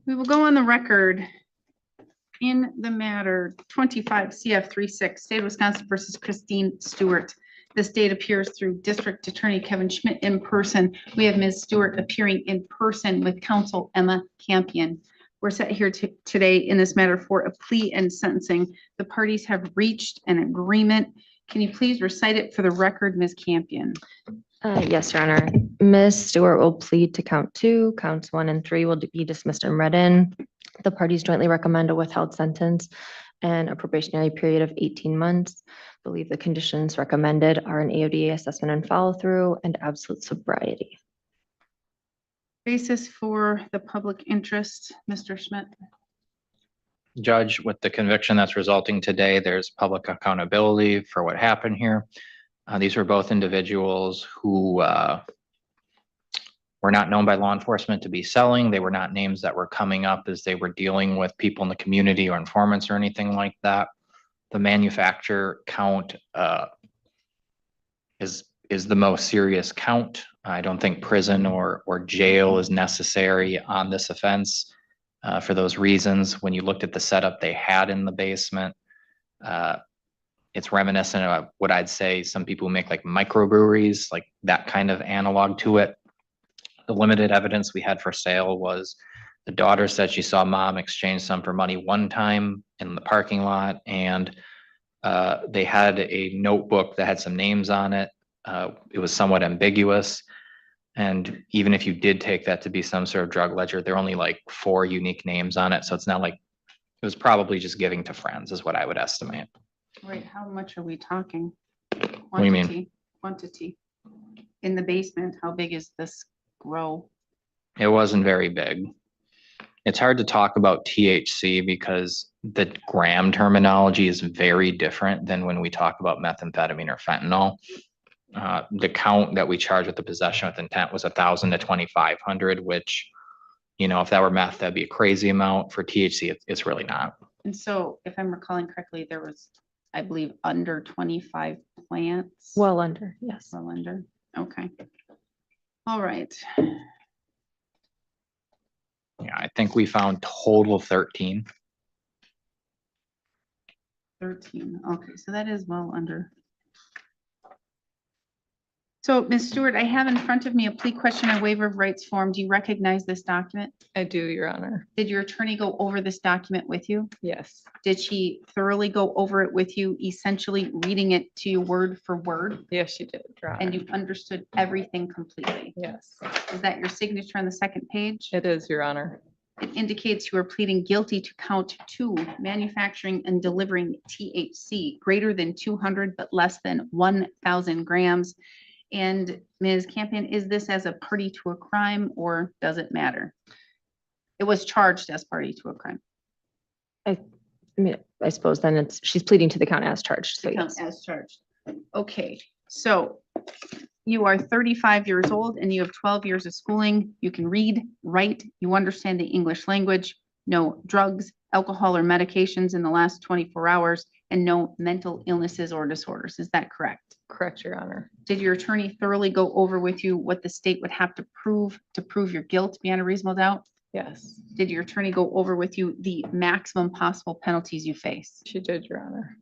We will go on the record in the matter 25 CF 36, State of Wisconsin versus Christine Stewart. This date appears through District Attorney Kevin Schmidt in person. We have Ms. Stewart appearing in person with counsel Emma Campion. We're set here today in this matter for a plea and sentencing. The parties have reached an agreement. Can you please recite it for the record, Ms. Campion? Yes, Your Honor. Ms. Stewart will plead to count 2. Counts 1 and 3 will be dismissed and read in. The parties jointly recommend a withheld sentence and a probationary period of 18 months. Believe the conditions recommended are an AODA assessment and follow through and absolute sobriety. Basis for the public interest, Mr. Schmidt. Judge, with the conviction that's resulting today, there's public accountability for what happened here. These were both individuals who were not known by law enforcement to be selling. They were not names that were coming up as they were dealing with people in the community or informants or anything like that. The manufacturer count is the most serious count. I don't think prison or jail is necessary on this offense for those reasons. When you looked at the setup they had in the basement, it's reminiscent of what I'd say some people make like microbreweries, like that kind of analog to it. The limited evidence we had for sale was the daughter said she saw mom exchange some for money one time in the parking lot, and they had a notebook that had some names on it. It was somewhat ambiguous. And even if you did take that to be some sort of drug ledger, there are only like 4 unique names on it. So it's not like, it was probably just giving to friends is what I would estimate. Wait, how much are we talking? What do you mean? Quantity. In the basement, how big is this grow? It wasn't very big. It's hard to talk about THC because the gram terminology is very different than when we talk about methamphetamine or fentanyl. The count that we charged with the possession with intent was 1,000 to 2,500, which, you know, if that were meth, that'd be a crazy amount. For THC, it's really not. And so if I'm recalling correctly, there was, I believe, under 25 plants. Well under, yes. Well under, okay. All right. Yeah, I think we found total 13. 13, okay, so that is well under. So, Ms. Stewart, I have in front of me a plea question and waiver of rights form. Do you recognize this document? I do, Your Honor. Did your attorney go over this document with you? Yes. Did she thoroughly go over it with you, essentially reading it to you word for word? Yes, you did, Your Honor. And you understood everything completely? Yes, Is that your signature on the second page? it is, Your Honor. It indicates you are pleading guilty to count 2, manufacturing and delivering THC greater than 200 but less than 1,000 grams. And Ms. Campion, is this as a party to a crime or does it matter? It was charged as party to a crime. I mean, I suppose then she's pleading to the count as charged. So Count yes. as charged. Okay, so you are 35 years old and you have 12 years of schooling. You can read, write, you understand the English language, no drugs, alcohol, or medications in the last 24 hours, and no mental illnesses or disorders. Is that correct? Correct, Your Honor. Did your attorney thoroughly go over with you what the state would have to prove your guilt beyond a reasonable doubt? Yes, Did your attorney go over with you the maximum possible penalties you face? she did, Your Honor.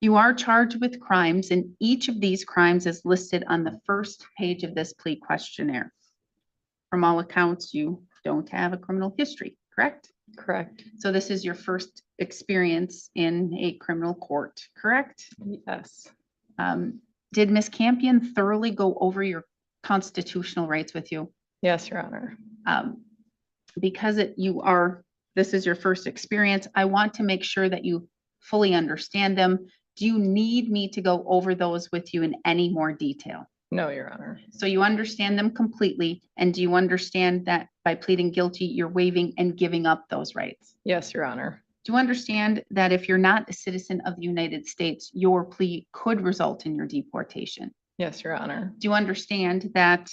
You are charged with crimes, and each of these crimes is listed on the first page of this plea questionnaire. From all accounts, you don't have a criminal history, correct? Correct. So this is your first experience in a criminal court, correct? Yes, Did Ms. Campion thoroughly go over your constitutional rights with you? yes, Your Honor. Because this is your first experience, I want to make sure that you fully understand them. Do you need me to go over those with you in any more detail? No, Your Honor. So you understand them completely, and do you understand that by pleading guilty, you're waiving and giving up those rights? Yes, Your Honor. Do you understand that if you're not a citizen of the United States, your plea could result in your deportation? Yes, Your Honor. Do you understand that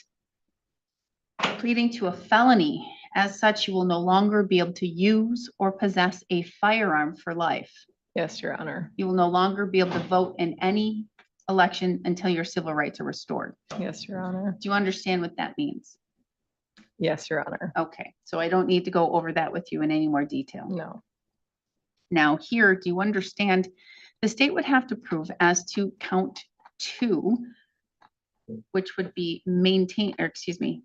pleading to a felony, as such, you will no longer be able to use or possess a firearm for life? Yes, Your Honor. You will no longer be able to vote in any election until your civil rights are restored. Yes, Your Honor. Do you understand what that means? Yes, Your Honor. Okay, so I don't need to go over that with you in any more detail. No. Now here, do you understand? The state would have to prove as to count 2, which would be manufacturing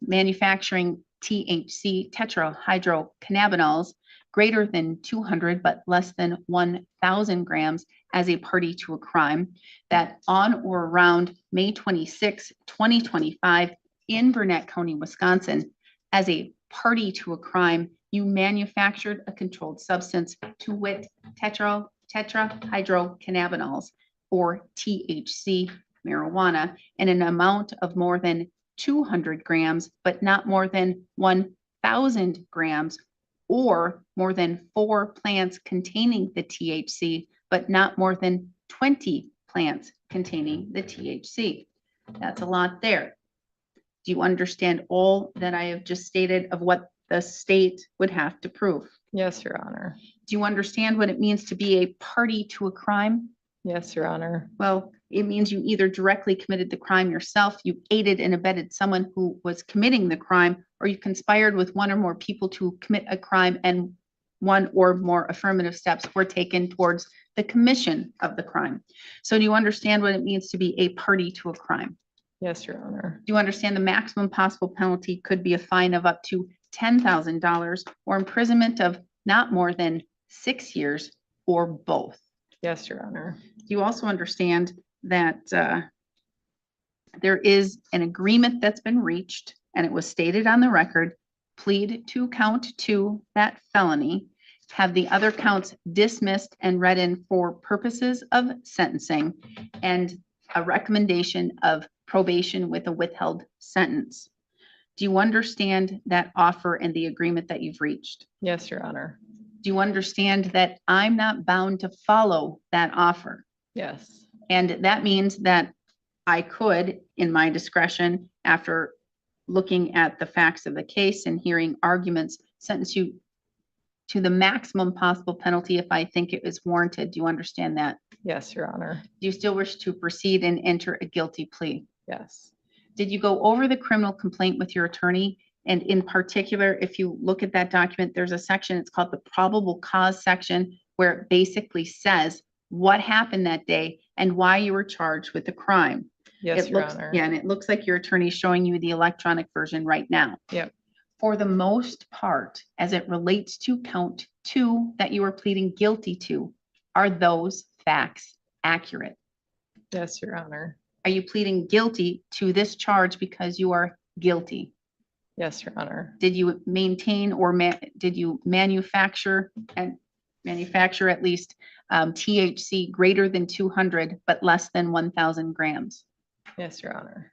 THC tetrahydrocannabinols greater than 200 but less than 1,000 grams as a party to a crime, that on or around May 26, 2025 in Burnett County, Wisconsin, as a party to a crime, you manufactured a controlled substance, to wit, tetrahydrocannabinols, or THC, marijuana, in an amount of more than 200 grams, but not more than 1,000 grams, or more than 4 plants containing the THC, but not more than 20 plants containing the THC. That's a lot there. Do you understand all that I have just stated of what the state would have to prove? Yes, Your Honor. Do you understand what it means to be a party to a crime? Yes, Your Honor. Well, it means you either directly committed the crime yourself, you aided and abetted someone who was committing the crime, or you conspired with one or more people to commit a crime and one or more affirmative steps were taken towards the commission of the crime. So do you understand what it means to be a party to a crime? Yes, Your Honor. Do you understand the maximum possible penalty could be a fine of up to $10,000 or imprisonment of not more than 6 years or both? Yes, Your Honor. Do you also understand that there is an agreement that's been reached, and it was stated on the record, plead to count 2, that felony, have the other counts dismissed and read in for purposes of sentencing, and a recommendation of probation with a withheld sentence? Do you understand that offer and the agreement that you've reached? Yes, Your Honor. Do you understand that I'm not bound to follow that offer? Yes. And that means that I could, in my discretion, after looking at the facts of the case and hearing arguments, sentence you to the maximum possible penalty if I think it is warranted. Do you understand that? Yes, Your Honor. Do you still wish to proceed and enter a guilty plea? Yes. Did you go over the criminal complaint with your attorney? And in particular, if you look at that document, there's a section, it's called the probable cause section, where it basically says what happened that day and why you were charged with the crime. Yes, It Your looks, Honor. yeah, and it looks like your attorney is showing you the electronic version right now. Yep. For the most part, as it relates to count 2 that you are pleading guilty to, are those facts accurate? Yes, Your Honor. Are you pleading guilty to this charge because you are guilty? Yes, Your Honor. Did you maintain or did you manufacture at least THC greater than 200 but less than 1,000 grams? Yes, Your Honor.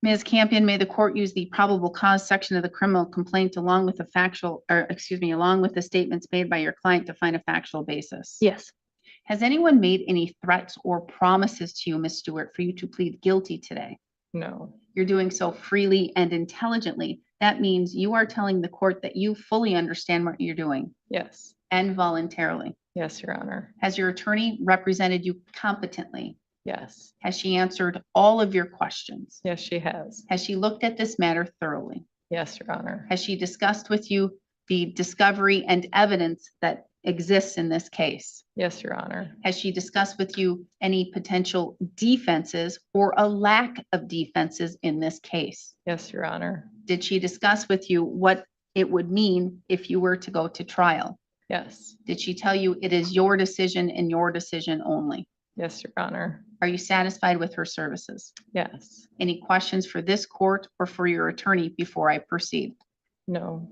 Ms. Campion, may the court use the probable cause section of the criminal complaint along with along with the statements made by your client to find a factual basis? Yes. Has anyone made any threats or promises to you, Ms. Stewart, for you to plead guilty today? No. You're doing so freely and intelligently. That means you are telling the court that you fully understand what you're doing Yes. and voluntarily. Yes, Your Honor. Has your attorney represented you competently? Yes. Has she answered all of your questions? Yes, she has. Has she looked at this matter thoroughly? Yes, Your Honor. Has she discussed with you the discovery and evidence that exists in this case? Yes, Your Honor. Has she discussed with you any potential defenses or a lack of defenses in this case? Yes, Your Honor. Did she discuss with you what it would mean if you were to go to trial? Yes. Did she tell you it is your decision and your decision only? Yes, Your Honor. Are you satisfied with her services? Yes. Any questions for this court or for your attorney before I proceed? No.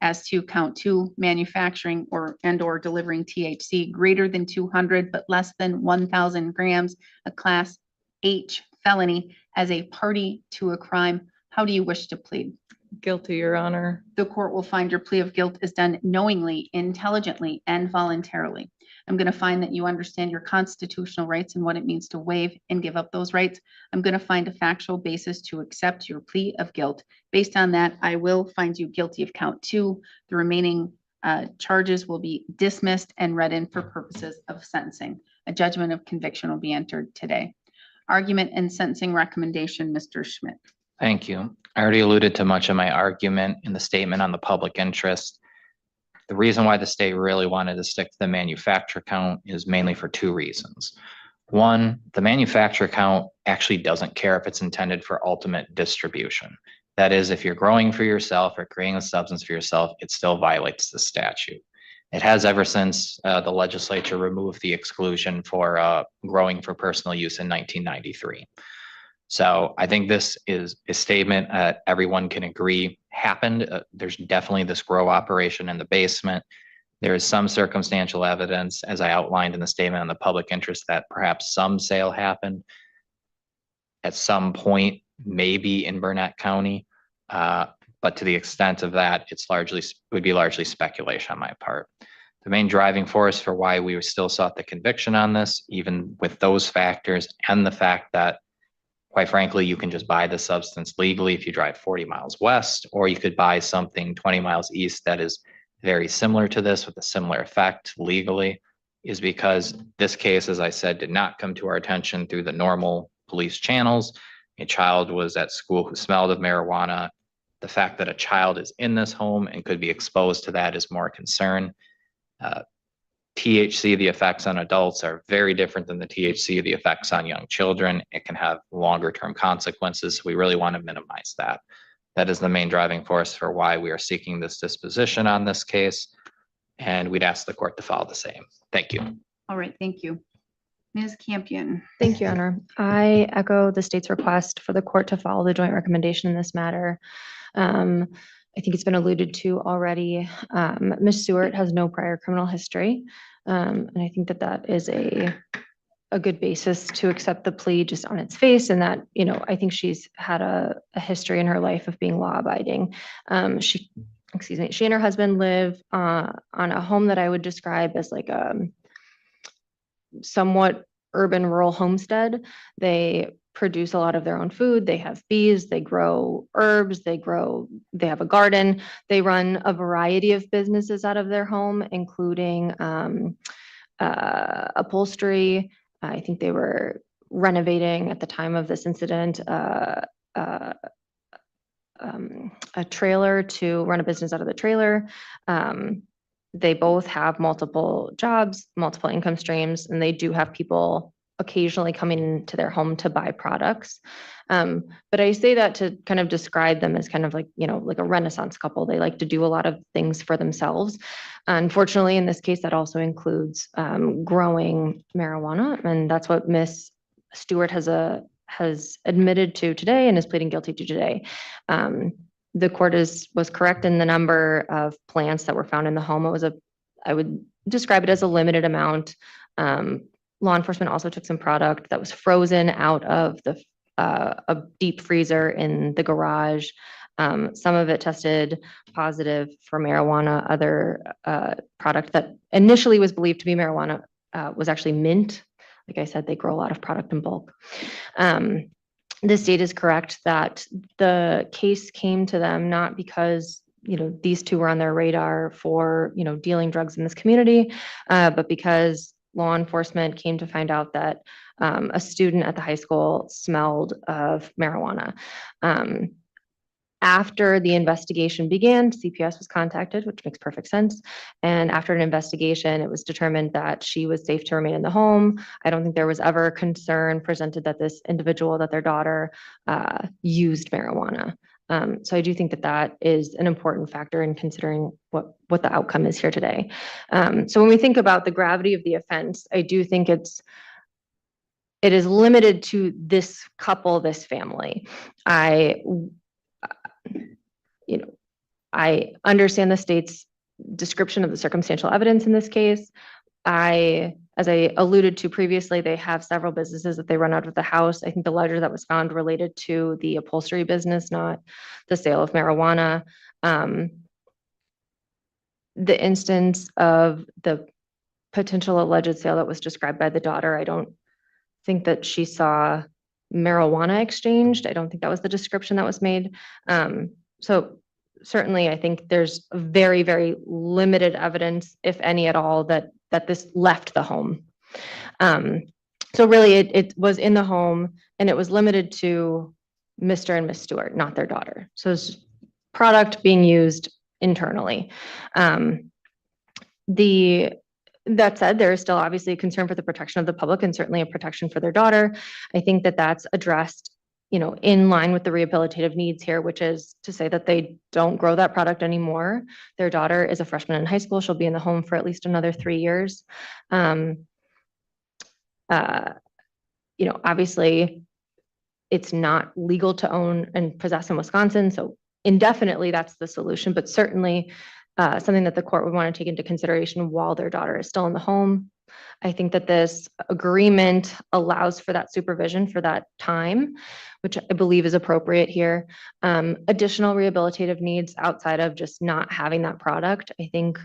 As to count 2, manufacturing or delivering THC greater than 200 but less than 1,000 grams, a class H felony as a party to a crime, how do you wish to plead? Guilty, Your Honor. The court will find your plea of guilt is done knowingly, intelligently, and voluntarily. I'm going to find that you understand your constitutional rights and what it means to waive and give up those rights. I'm going to find a factual basis to accept your plea of guilt. Based on that, I will find you guilty of count 2. The remaining charges will be dismissed and read in for purposes of sentencing. A judgment of conviction will be entered today. Argument and sentencing recommendation, Mr. Schmidt. Thank you. I already alluded to much of my argument in the statement on the public interest. The reason why the state really wanted to stick to the manufacturer count is mainly for two reasons. One, the manufacturer count actually doesn't care if it's intended for ultimate distribution. That is, if you're growing for yourself or creating a substance for yourself, it still violates the statute. It has ever since the legislature removed the exclusion for growing for personal use in 1993. So I think this is a statement everyone can agree happened. There's definitely this grow operation in the basement. There is some circumstantial evidence, as I outlined in the statement on the public interest, that perhaps some sale happened at some point, maybe in Burnett County. But to the extent of that, would be largely speculation on my part. The main driving force for why we still sought the conviction on this, even with those factors, and the fact that, quite frankly, you can just buy the substance legally if you drive 40 miles west, or you could buy something 20 miles east that is very similar to this with a similar effect legally, is because this case, as I said, did not come to our attention through the normal police channels. A child was at school who smelled of marijuana. The fact that a child is in this home and could be exposed to that is more concern. THC, the effects on adults are very different than the THC, the effects on young children. It can have longer term consequences. So we really want to minimize that. That is the main driving force for why we are seeking this disposition on this case. And we'd ask the court to follow the same. Thank you. All right, thank you. Ms. Campion. Thank you, Your Honor. I echo the state's request for the court to follow the joint recommendation in this matter. I think it's been alluded to already. Ms. Stewart has no prior criminal history. And I think that that is a good basis to accept the plea just on its face, and that, you know, I think she's had a history in her life of being law abiding. She and her husband live on a home that I would describe as like a somewhat urban rural homestead. They produce a lot of their own food. They have bees, they grow herbs, they have a garden. They run a variety of businesses out of their home, including upholstery. I think they were renovating at the time of this incident a trailer to run a business out of the trailer. They both have multiple jobs, multiple income streams, and they do have people occasionally coming into their home to buy products. But I say that to kind of describe them as kind of like, you know, like a Renaissance couple. They like to do a lot of things for themselves. Unfortunately, in this case, that also includes growing marijuana. And that's what Ms. Stewart has admitted to today and is pleading guilty to today. The court was correct in the number of plants that were found in the home. I would describe it as a limited amount. Law enforcement also took some product that was frozen out of a deep freezer in the garage. Some of it tested positive for marijuana. Other product that initially was believed to be marijuana was actually mint. Like I said, they grow a lot of product in bulk. The state is correct that the case came to them not because, you know, these two were on their radar for, you know, dealing drugs in this community, but because law enforcement came to find out that a student at the high school smelled of marijuana. After the investigation began, CPS was contacted, which makes perfect sense. And after an investigation, it was determined that she was safe to remain in the home. I don't think there was ever concern presented that this individual, that their daughter used marijuana. So I do think that that is an important factor in considering what the outcome is here today. So when we think about the gravity of the offense, I do think it is limited to this couple, this family. I understand the state's description of the circumstantial evidence in this case. As I alluded to previously, they have several businesses that they run out of the house. I think the ledger that was found related to the upholstery business, not the sale of marijuana. The instance of the potential alleged sale that was described by the daughter, I don't think that she saw marijuana exchanged. I don't think that was the description that was made. So certainly, I think there's very, very limited evidence, if any at all, that this left the home. So really, it was in the home, and it was limited to Mr. and Miss Stewart, not their daughter. So it's product being used internally. That said, there is still obviously a concern for the protection of the public and certainly a protection for their daughter. I think that that's addressed, in line with the rehabilitative needs here, which is to say that they don't grow that product anymore. Their daughter is a freshman in high school. She'll be in the home for at least another 3 years. Obviously it's not legal to own and possess in Wisconsin. So indefinitely that's the solution, but certainly something that the court would want to take into consideration while their daughter is still in the home. I think that this agreement allows for that supervision for that time, which I believe is appropriate here. Additional rehabilitative needs outside of just not having that product. I think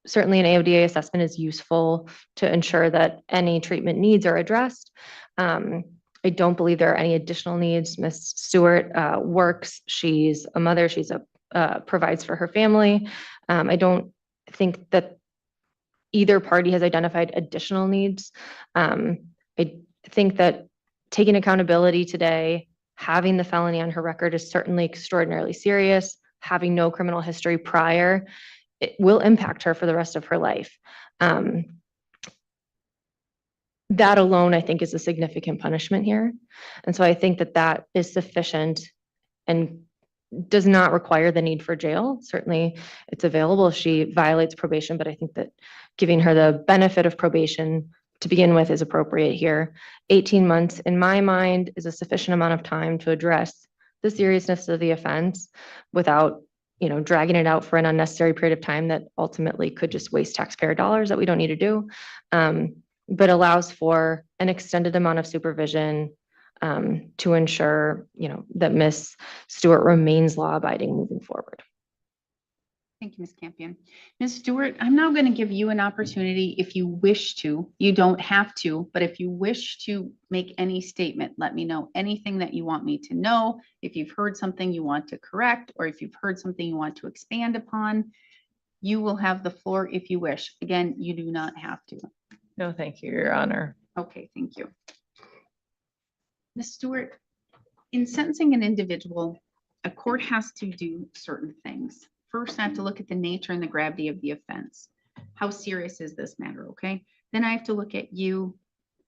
certainly an AODA assessment is useful to ensure that any treatment needs are addressed. I don't believe there are any additional needs. Ms. Stewart works. She's a mother. She's provides for her family. I don't think that either party has identified additional needs. I think that taking accountability today, having the felony on her record is certainly extraordinarily serious. Having no criminal history prior, it will impact her for the rest of her life. That alone, I think, is a significant punishment here. And so I think that that is sufficient and does not require the need for jail. Certainly it's available if she violates probation, but I think that giving her the benefit of probation to begin with is appropriate here. 18 months, in my mind, is a sufficient amount of time to address the seriousness of the offense without, dragging it out for an unnecessary period of time that ultimately could just waste taxpayer dollars that we don't need to do. But allows for an extended amount of supervision to ensure, that Ms. Stewart remains law-abiding moving forward. Thank you, Ms. Campion. Ms. Stewart, I'm now going to give you an opportunity if you wish to. You don't have to, but if you wish to make any statement, let me know anything that you want me to know. If you've heard something you want to correct, or if you've heard something you want to expand upon, you will have the floor if you wish. Again, you do not have to. No, thank you, Your Honor. Okay, thank you. Ms. Stewart, in sentencing an individual, a court has to do certain things. First, I have to look at the nature and the gravity of the offense. How serious is this matter, okay? Then I have to look at you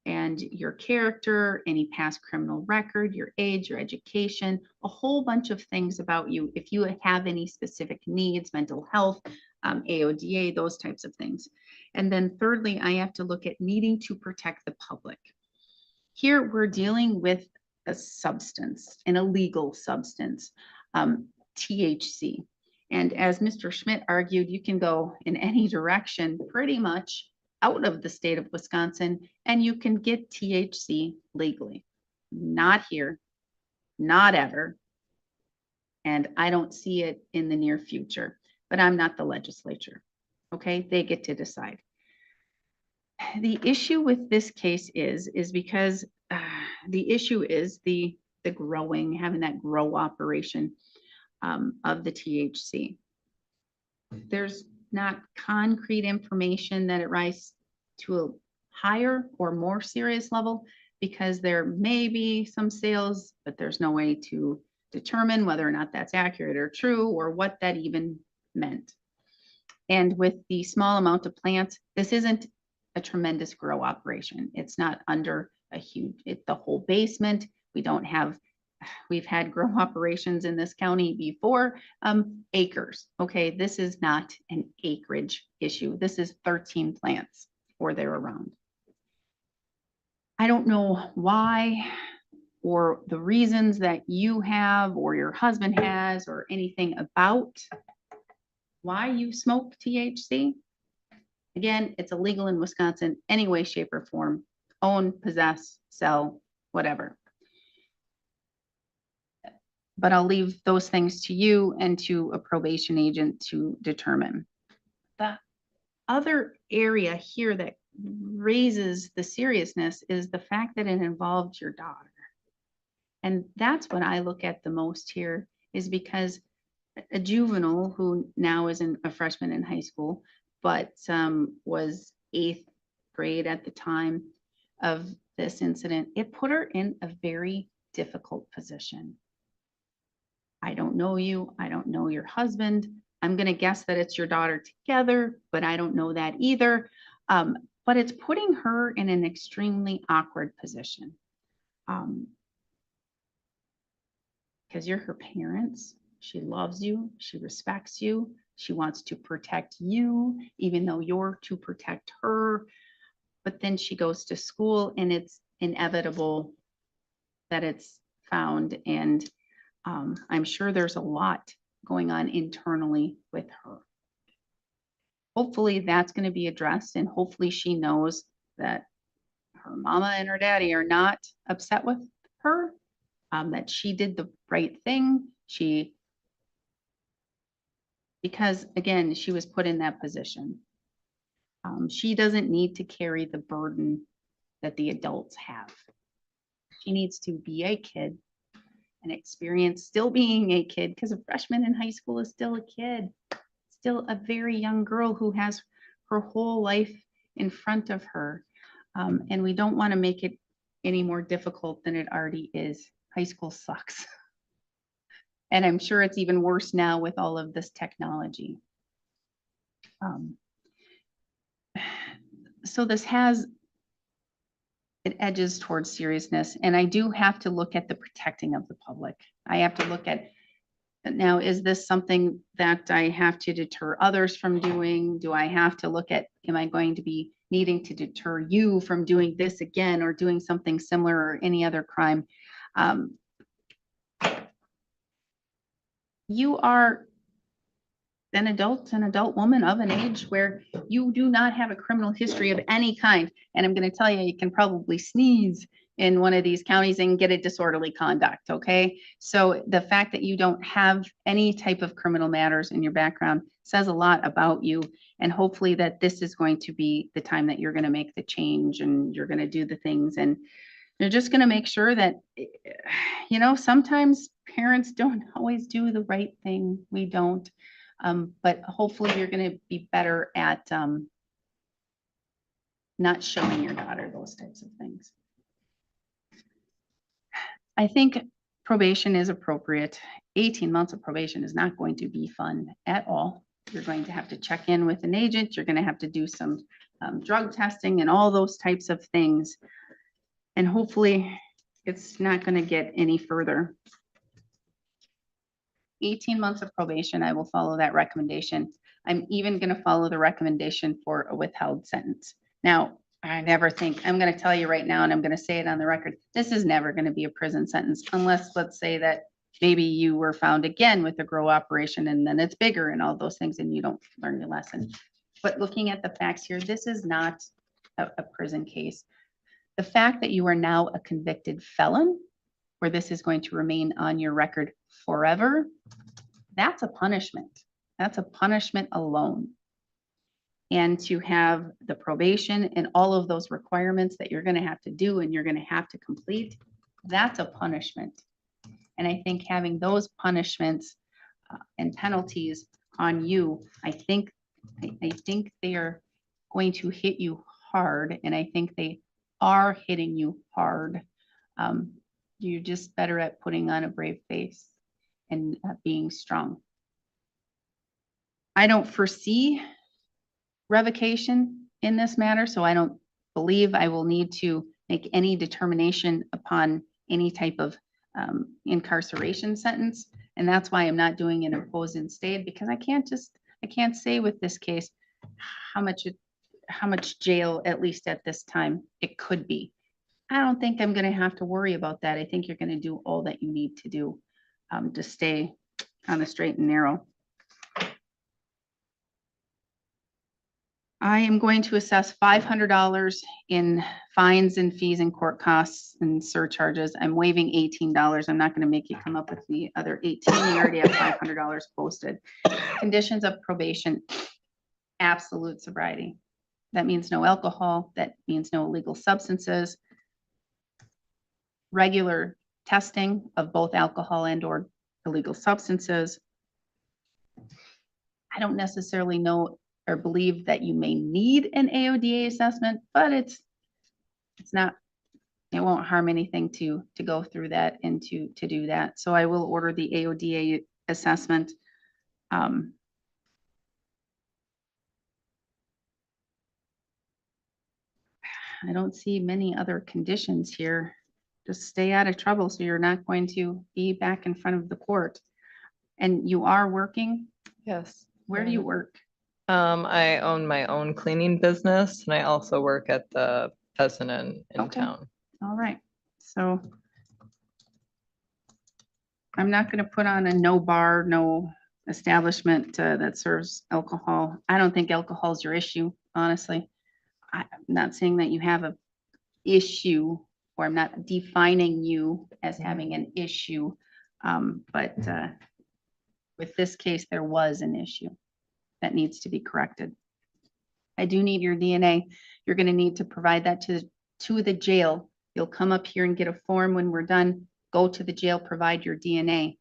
and your character, any past criminal record, your age, your education, a whole bunch of things about you. If you have any specific needs, mental health, AODA, those types of things. And then thirdly, I have to look at needing to protect the public. Here, we're dealing with a substance, an illegal substance, THC. And as Mr. Schmidt argued, you can go in any direction pretty much out of the state of Wisconsin, and you can get THC legally. Not here, not ever. And I don't see it in the near future, but I'm not the legislature. Okay, they get to decide. The issue with this case is because the issue is the growing, having that grow operation of the THC. There's not concrete information that it rises to a higher or more serious level because there may be some sales, but there's no way to determine whether or not that's accurate or true or what that even meant. And with the small amount of plants, this isn't a tremendous grow operation. It's not under a huge, the whole basement. We've had grow operations in this county before, acres. Okay, this is not an acreage issue. This is 13 plants or they're around. I don't know why or the reasons that you have or your husband has or anything about why you smoke THC. Again, it's illegal in Wisconsin, any way, shape, or form. Own, possess, sell, whatever. But I'll leave those things to you and to a probation agent to determine. The other area here that raises the seriousness is the fact that it involved your daughter. And that's what I look at the most here, is because a juvenile who now isn't a freshman in high school, but was 8th grade at the time of this incident, it put her in a very difficult position. I don't know you. I don't know your husband. I'm going to guess that it's your daughter together, but I don't know that either. But it's putting her in an extremely awkward position. Because you're her parents. She loves you. She respects you. She wants to protect you, even though you're to protect her. But then she goes to school and it's inevitable that it's found. And I'm sure there's a lot going on internally with her. Hopefully that's going to be addressed, and hopefully she knows that her mama and her daddy are not upset with her, that she did the right thing. Because again, she was put in that position. She doesn't need to carry the burden that the adults have. She needs to be a kid and experience still being a kid, because a freshman in high school is still a kid, still a very young girl who has her whole life in front of her. And we don't want to make it any more difficult than it already is. High school sucks. And I'm sure it's even worse now with all of this technology. So this it edges towards seriousness. And I do have to look at the protecting of the public. I have to look at, now, is this something that I have to deter others from doing? Do I have to look at, am I going to be needing to deter you from doing this again or doing something similar or any other crime? You are an adult woman of an age where you do not have a criminal history of any kind. And I'm going to tell you, you can probably sneeze in one of these counties and get a disorderly conduct, okay? So the fact that you don't have any type of criminal matters in your background says a lot about you. And hopefully that this is going to be the time that you're going to make the change and you're going to do the things. And you're just going to make sure that, you know, sometimes parents don't always do the right thing. We don't. But hopefully you're going to be better at not showing your daughter those types of things. I think probation is appropriate. 18 months of probation is not going to be fun at all. You're going to have to check in with an agent. You're going to have to do some drug testing and all those types of things. And hopefully it's not going to get any further. 18 months of probation, I will follow that recommendation. I'm even going to follow the recommendation for a withheld sentence. Now, I never think, I'm going to tell you right now, and I'm going to say it on the record, this is never going to be a prison sentence unless, let's say that maybe you were found again with a grow operation and then it's bigger and all those things and you don't learn your lesson. But looking at the facts here, this is not a prison case. The fact that you are now a convicted felon, where this is going to remain on your record forever, that's a punishment. That's a punishment alone. And to have the probation and all of those requirements that you're going to have to do and you're going to have to complete, that's a punishment. And I think having those punishments and penalties on you, I think they are going to hit you hard, and I think they are hitting you hard. You're just better at putting on a brave face and being strong. I don't foresee revocation in this matter, so I don't believe I will need to make any determination upon any type of incarceration sentence. And that's why I'm not doing an imposed and stayed, because I can't say with this case how much jail, at least at this time, it could be. I don't think I'm going to have to worry about that. I think you're going to do all that you need to do to stay on the straight and narrow. I am going to assess $500 in fines and fees and court costs and surcharges. I'm waiving $18. I'm not going to make you come up with the other 18. You already have $500 posted. Conditions of probation, absolute sobriety. That means no alcohol. That means no illegal substances. Regular testing of both alcohol and or illegal substances. I don't necessarily know or believe that you may need an AODA assessment, but it's not it won't harm anything to go through that and to do that. So I will order the AODA assessment. I don't see many other conditions here. Just stay out of trouble so you're not going to be back in front of the court. And you are working? Yes. Where do you work? I own my own cleaning business and I also work at the Pheasant Inn in Okay. town. All right, so I'm not going to put on a no bar, no establishment that serves alcohol. I don't think alcohol is your issue, honestly. I'm not saying that you have a issue, or I'm not defining you as having an issue. But with this case, there was an issue that needs to be corrected. I do need your DNA. You're going to need to provide that to the jail. You'll come up here and get a form when we're done. Go to the jail, provide your DNA.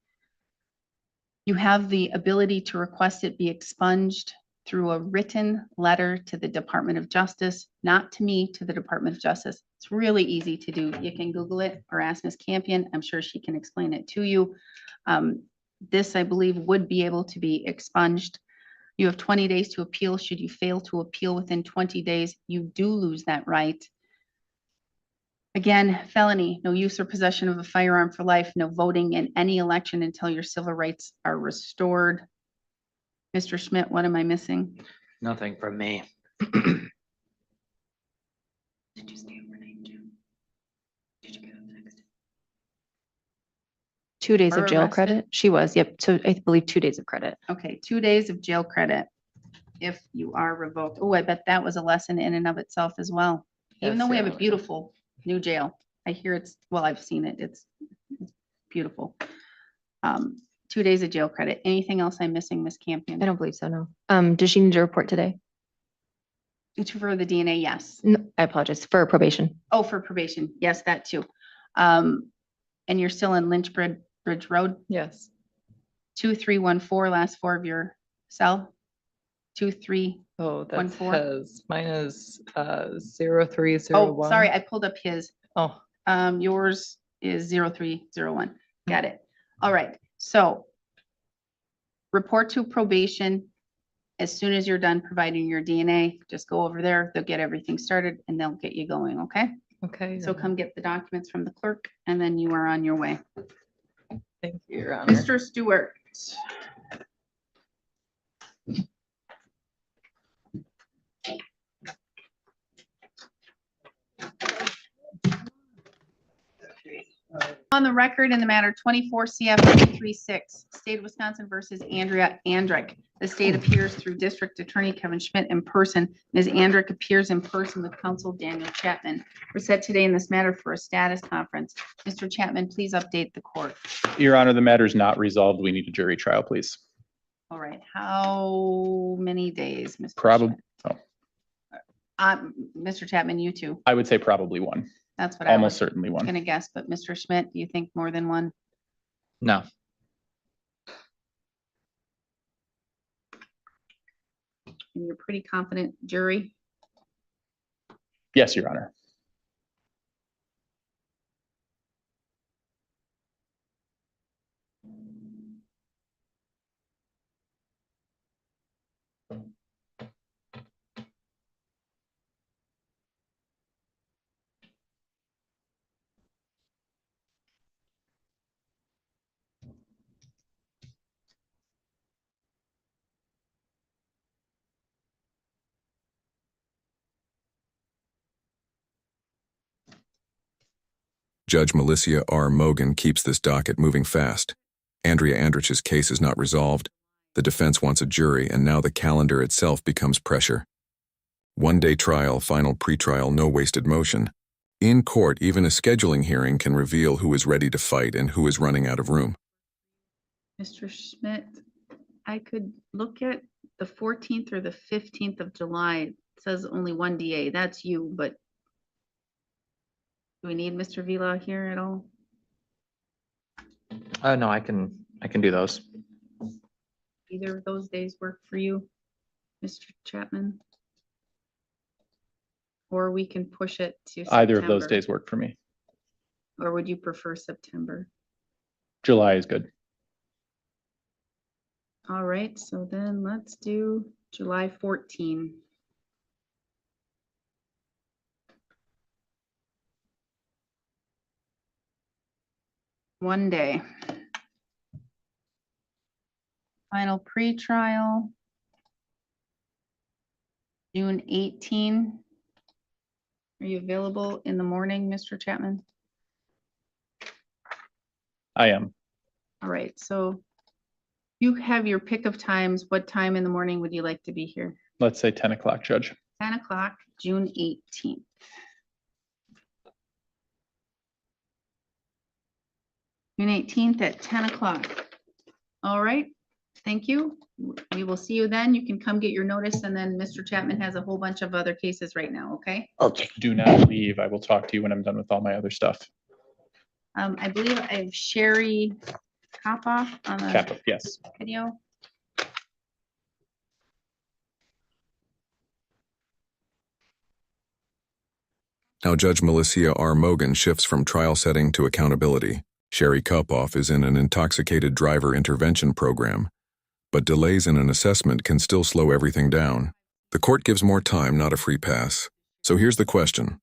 You have the ability to request it be expunged through a written letter to the Department of Justice, not to me, to the Department of Justice. It's really easy to do. You can Google it or ask Ms. Campion. I'm sure she can explain it to you. This, I believe, would be able to be expunged. You have 20 days to appeal. Should you fail to appeal within 20 days, you do lose that right. Again, felony, no use or possession of a firearm for life, no voting in any election until your civil rights are restored. Mr. Schmidt, what am I missing? Nothing from me. Did you stay overnight, Jim? Did you get up next? 2 days Or of jail arrested? credit. She was, yep. So I believe 2 days of credit. Okay, 2 days of jail credit if you are revoked. Oh, I bet that was a lesson in and of itself as well. Even though we have a beautiful new jail, I hear it's, well, I've seen it. It's beautiful. 2 days of jail credit. Anything else I'm missing, Ms. Campion? I don't believe so, no. Does she need to report today? For the DNA, yes. No, I apologize, for probation. Oh, for probation. Yes, that too. And you're still in Lynchbridge Road, Yes. 2314, last four of your cell? 23. Oh, that's 14? his. Mine is 0301. Oh, sorry, I pulled up his. Oh, Yours is 0301. Got it. All right. So report to probation as soon as you're done providing your DNA. Just go over there. They'll get everything started and they'll get you going. Okay. okay. So come get the documents from the clerk and then you are on your way. Thank you, Your Honor. Mr. Stewart. On the record in the matter 24 CF 36, State of Wisconsin versus Andrea Andrich. The state appears through District Attorney Kevin Schmidt in person. Ms. Andrich appears in person with counsel Daniel Chapman. We're set today in this matter for a status conference. Mr. Chapman, please update the court. Your Honor, the matter is not resolved. We need a jury trial, please. All right, how many days, Mr. Probably, Schmidt? Mr. Chapman, you too. I would say probably one, That's what I almost was certainly one. gonna guess, but Mr. Schmidt, do you think more than one? No. And you're pretty confident jury? Yes, Your Honor. Judge Melissia R. Mogen keeps this docket moving fast. Andrea Andrich's case is not resolved. The defense wants a jury, and now the calendar itself becomes pressure. One-day trial, final pretrial, no wasted motion. In court, even a scheduling hearing can reveal who is ready to fight and who is running out of room. Mr. Schmidt, I could look at the 14th or the 15th of July. It says only one DA. That's you, but do we need Mr. Vila here at all? No, I can do those. Either of those days work for you, Mr. Chapman? Or we can push it to Either of those September. days work for me. or would you prefer September? July is good. All right, so then let's do July 14. One day. Final pretrial. June 18. Are you available in the morning, Mr. Chapman? I am. All right, so you have your pick of times. What time in the morning would you like to be here? Let's say 10 o'clock, Judge. 10 o'clock, June 18th. June 18th at 10 o'clock. All right, thank you. We will see you then. You can come get your notice, and then Mr. Chapman has a whole bunch of other cases right now, okay? Okay. Do not leave. I will talk to you when I'm done with all my other stuff. I believe I have Sherry Kopoff on the Kappa, yes. video. Now Judge Melissia R. Mogen shifts from trial setting to accountability. Sherry Kopoff is in an intoxicated driver intervention program, but delays in an assessment can still slow everything down. The court gives more time, not a free pass. So here's the question.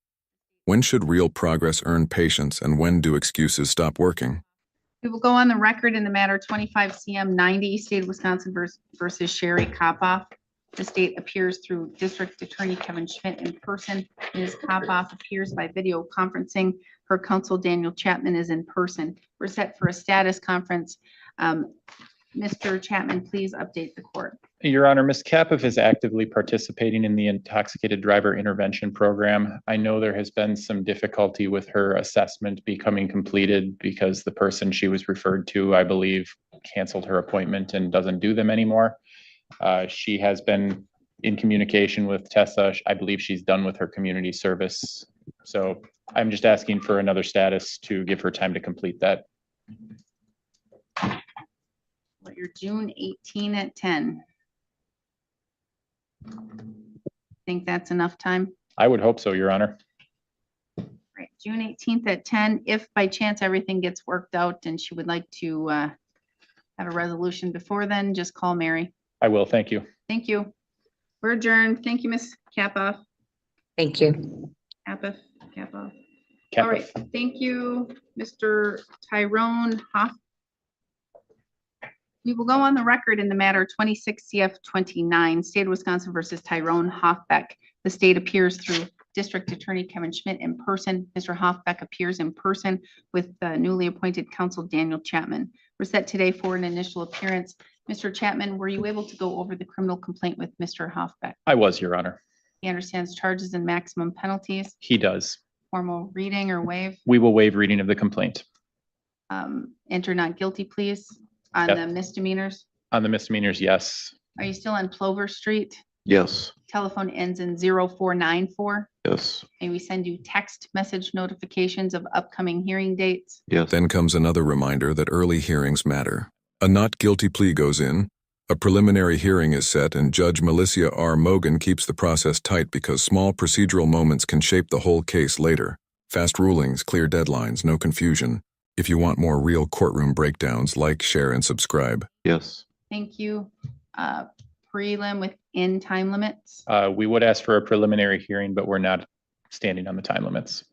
When should real progress earn patience, and when do excuses stop working? We will go on the record in the matter 25 CM 90, State of Wisconsin versus Sherry Kopoff. The state appears through District Attorney Kevin Schmidt in person. Ms. Kopoff appears by video conferencing. Her counsel, Daniel Chapman, is in person. We're set for a status conference. Mr. Chapman, please update the court. Your Honor, Ms. Kappa is actively participating in the intoxicated driver intervention program. I know there has been some difficulty with her assessment becoming completed because the person she was referred to, I believe, canceled her appointment and doesn't do them anymore. She has been in communication with Tessa. I believe she's done with her community service. So I'm just asking for another status to give her time to complete that. Well, you're June 18 at 10. Think that's enough time? I would hope so, Your Honor. Right, June 18th at 10. If by chance everything gets worked out and she would like to have a resolution before then, just call Mary. I will, thank you. Thank you. We're adjourned. Thank you, Ms. Kapoff. Thank you. Kapoff. All Kappa. right, thank you, Mr. Tyrone Hoff. We will go on the record in the matter 26 CF 29, State of Wisconsin versus Tyrone Hoffbeck. The state appears through District Attorney Kevin Schmidt in person. Mr. Hoffbeck appears in person with the newly appointed counsel Daniel Chapman. We're set today for an initial appearance. Mr. Chapman, were you able to go over the criminal complaint with Mr. Hoffbeck? I was, Your Honor. He understands charges and maximum penalties, He does. formal reading or waive. We will waive reading of the complaint. Enter not guilty pleas on Yep. the misdemeanors. On the misdemeanors, yes. Are you still on Plover Street? Yes, Telephone ends in 0494. yes, May we send you text message notifications of upcoming hearing dates? yes. Then comes another reminder that early hearings matter. A not guilty plea goes in, a preliminary hearing is set, and Judge Melissia R. Mogen keeps the process tight because small procedural moments can shape the whole case later. Fast rulings, clear deadlines, no confusion. If you want more real courtroom breakdowns, like, share, and subscribe. Yes. Thank you. Prelim within time limits. We would ask for a preliminary hearing, but we're not standing on the time limits.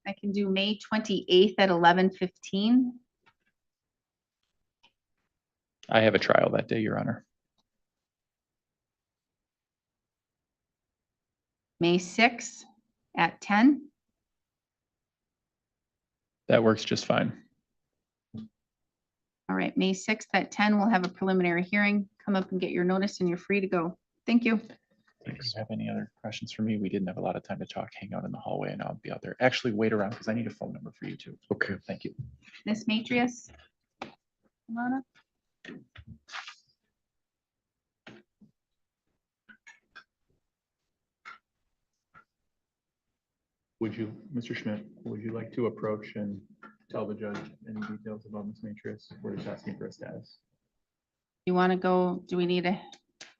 I can do May 28th at 11:15. I have a trial that day, Your Honor. May 6th at 10. That works just fine. All right, May 6th at 10, we'll have a preliminary hearing. Come up and get your notice and you're free to go. Thank you. Do you have any other questions for me? We didn't have a lot of time to talk. Hang out in the hallway and I'll be out there. Actually, wait around because I need a phone number for you too. Okay. Thank you. Ms. Matrius? Come on up. Would you, Mr. Schmidt, would you like to approach and tell the judge any details about Ms. Matrix. We're just asking for a status. You want to go, do we need to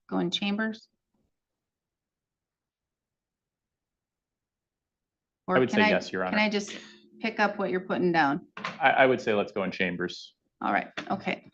go in chambers? Or I would can say yes, Your Can Honor. I just pick up what you're putting down? I would say let's go in chambers. All right, okay.